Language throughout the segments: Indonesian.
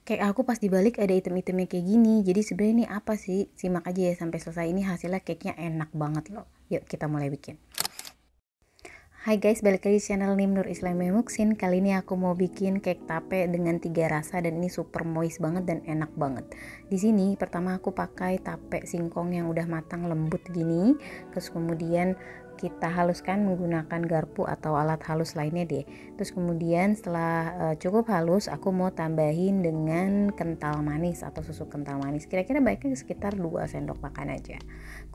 Kayak aku pas dibalik ada item-itemnya kayak gini. Jadi sebenarnya ini apa sih? Simak aja ya sampai selesai. Ini hasilnya cake-nya enak banget loh. Yuk kita mulai bikin. Hai guys, balik lagi di channel Nim Nur Islam Muksin. Kali ini aku mau bikin cake tape dengan 3 rasa dan ini super moist banget dan enak banget. Di sini pertama aku pakai tape singkong yang udah matang lembut gini. Terus kemudian kita haluskan menggunakan garpu atau alat halus lainnya deh. Terus kemudian setelah cukup halus, aku mau tambahin dengan kental manis atau susu kental manis. Kira-kira baiknya sekitar 2 sendok makan aja.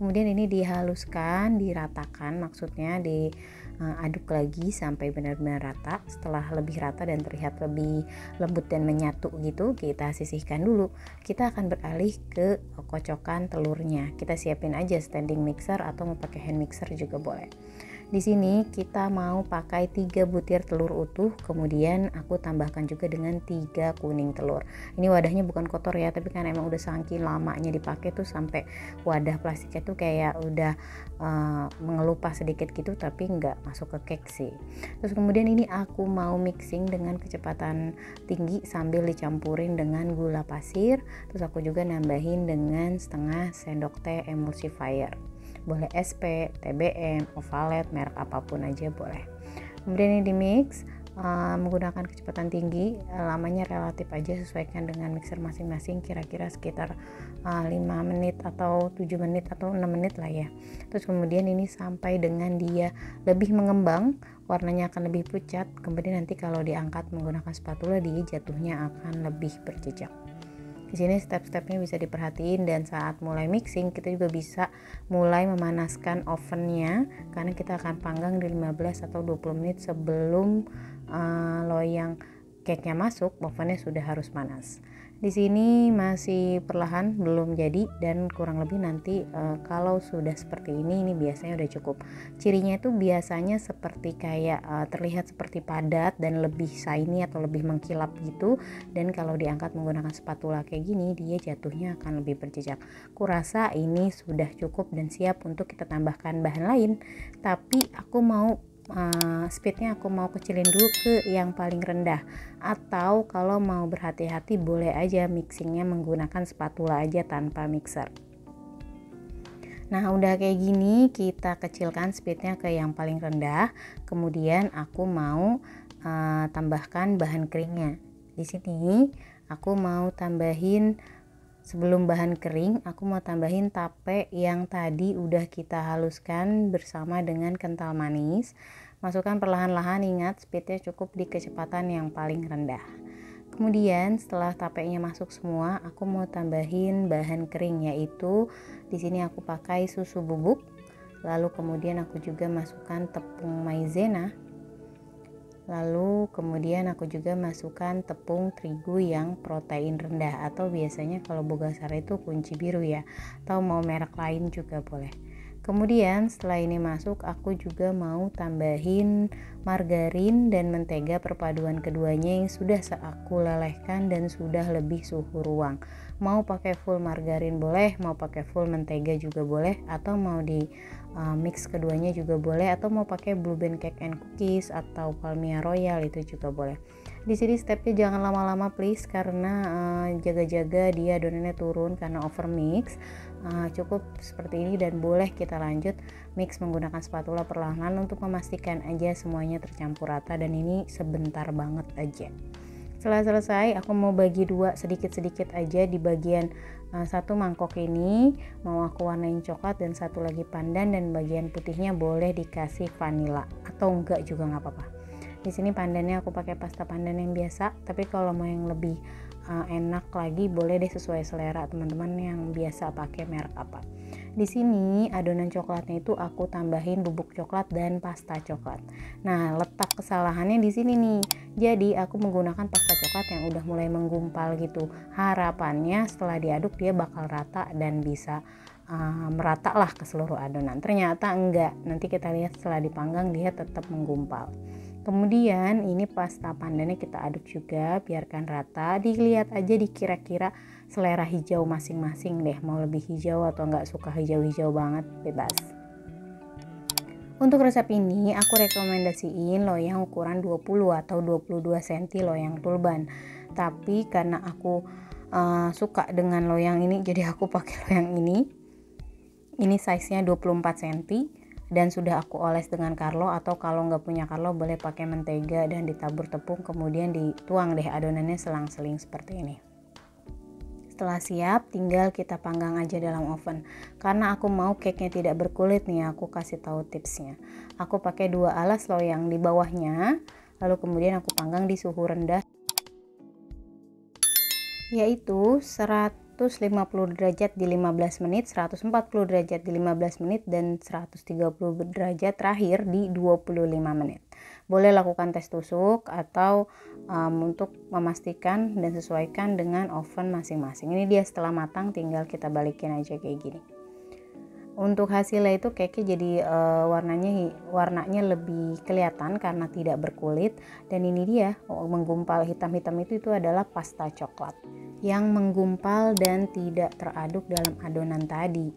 Kemudian ini dihaluskan, diratakan, maksudnya diaduk lagi sampai benar-benar rata. Setelah lebih rata dan terlihat lebih lembut dan menyatu gitu, kita sisihkan dulu. Kita akan beralih ke kocokan telurnya. Kita siapin aja standing mixer atau mau pakai hand mixer juga boleh. Di sini kita mau pakai 3 butir telur utuh, kemudian aku tambahkan juga dengan 3 kuning telur. Ini wadahnya bukan kotor ya, tapi kan emang udah saking lamanya dipakai tuh sampai wadah plastiknya tuh kayak udah mengelupas sedikit gitu, tapi nggak masuk ke cake sih. Terus kemudian ini aku mau mixing dengan kecepatan tinggi sambil dicampurin dengan gula pasir. Terus aku juga nambahin dengan setengah sendok teh emulsifier. Boleh SP, TBM, Ovalet, merek apapun aja boleh. Kemudian ini di mix menggunakan kecepatan tinggi, lamanya relatif aja, sesuaikan dengan mixer masing-masing, kira-kira sekitar 5 menit atau 7 menit atau 6 menit lah ya. Terus kemudian ini sampai dengan dia lebih mengembang, warnanya akan lebih pucat, kemudian nanti kalau diangkat menggunakan spatula dia jatuhnya akan lebih berjejak. Di sini step-stepnya bisa diperhatiin, dan saat mulai mixing kita juga bisa mulai memanaskan ovennya karena kita akan panggang di 15 atau 20 menit sebelum loyang cake-nya masuk. Ovennya sudah harus panas. Di sini masih perlahan, belum jadi, dan kurang lebih nanti kalau sudah seperti ini biasanya udah cukup. Cirinya itu biasanya seperti kayak terlihat seperti padat dan lebih shiny atau lebih mengkilap gitu, dan kalau diangkat menggunakan spatula kayak gini dia jatuhnya akan lebih berjejak. Kurasa ini sudah cukup dan siap untuk kita tambahkan bahan lain, tapi aku mau speednya aku mau kecilin dulu ke yang paling rendah, atau kalau mau berhati-hati boleh aja mixingnya menggunakan spatula aja tanpa mixer. Nah udah kayak gini, kita kecilkan speednya ke yang paling rendah. Kemudian aku mau tambahkan bahan keringnya. Di sini aku mau tambahin, sebelum bahan kering, aku mau tambahin tape yang tadi udah kita haluskan bersama dengan kental manis. Masukkan perlahan-lahan, ingat speednya cukup di kecepatan yang paling rendah. Kemudian setelah tapenya masuk semua, aku mau tambahin bahan kering, yaitu di sini aku pakai susu bubuk. Lalu kemudian aku juga masukkan tepung maizena. Lalu kemudian aku juga masukkan tepung terigu yang protein rendah, atau biasanya kalau Bogasari itu kunci biru ya, atau mau merek lain juga boleh. Kemudian setelah ini masuk, aku juga mau tambahin margarin dan mentega, perpaduan keduanya yang sudah aku lelehkan dan sudah lebih suhu ruang. Mau pakai full margarin boleh, mau pakai full mentega juga boleh, atau mau di mix keduanya juga boleh, atau mau pakai Blue Band Cake and Cookies atau Palmia Royal itu juga boleh. Di sini stepnya jangan lama-lama please, karena jaga-jaga dia adonannya turun karena over mix. Cukup seperti ini dan boleh kita lanjut mix menggunakan spatula perlahan untuk memastikan aja semuanya tercampur rata, dan ini sebentar banget aja. Setelah selesai, aku mau bagi dua sedikit-sedikit aja di bagian satu mangkok ini mau aku warnain coklat dan satu lagi pandan, dan bagian putihnya boleh dikasih vanila atau enggak juga nggak apa-apa. Di sini pandannya aku pakai pasta pandan yang biasa, tapi kalau mau yang lebih enak lagi boleh deh sesuai selera teman-teman yang biasa pakai merek apa. Di sini adonan coklatnya itu aku tambahin bubuk coklat dan pasta coklat. Nah, letak kesalahannya di sini nih. Jadi aku menggunakan pasta coklat yang udah mulai menggumpal gitu. Harapannya setelah diaduk dia bakal rata dan bisa merata lah ke seluruh adonan. Ternyata enggak. Nanti kita lihat setelah dipanggang dia tetap menggumpal. Kemudian ini pasta pandannya kita aduk juga, biarkan rata. Dilihat aja dikira-kira selera hijau masing-masing deh, mau lebih hijau atau nggak suka hijau-hijau banget, bebas. Untuk resep ini aku rekomendasiin loyang ukuran 20 atau 22 cm loyang tulban. Tapi karena aku suka dengan loyang ini, jadi aku pakai loyang ini. Ini size-nya 24 cm dan sudah aku oles dengan Carlo, atau kalau nggak punya Carlo boleh pakai mentega dan ditabur tepung, kemudian dituang deh adonannya selang-seling seperti ini. Setelah siap, tinggal kita panggang aja dalam oven. Karena aku mau cake-nya tidak berkulit nih, aku kasih tahu tipsnya. Aku pakai 2 alas loyang di bawahnya, lalu kemudian aku panggang di suhu rendah, yaitu 150 derajat di 15 menit, 140 derajat di 15 menit, dan 130 derajat terakhir di 25 menit. Boleh lakukan tes tusuk atau untuk memastikan dan sesuaikan dengan oven masing-masing. Ini dia setelah matang, tinggal kita balikin aja kayak gini. Untuk hasilnya itu cake jadi warnanya lebih kelihatan karena tidak berkulit. Dan ini dia menggumpal hitam-hitam itu adalah pasta coklat yang menggumpal dan tidak teraduk dalam adonan tadi.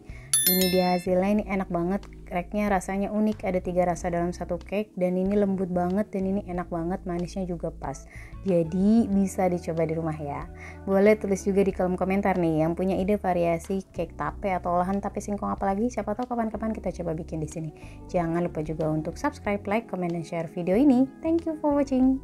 Ini dia hasilnya, ini enak banget. Cake-nya rasanya unik, ada 3 rasa dalam satu cake, dan ini lembut banget dan ini enak banget, manisnya juga pas. Jadi bisa dicoba di rumah ya. Boleh tulis juga di kolom komentar nih yang punya ide variasi cake tape atau olahan tape singkong apalagi, siapa tahu kapan-kapan kita coba bikin di sini. Jangan lupa juga untuk subscribe, like, comment, dan share video ini. Thank you for watching.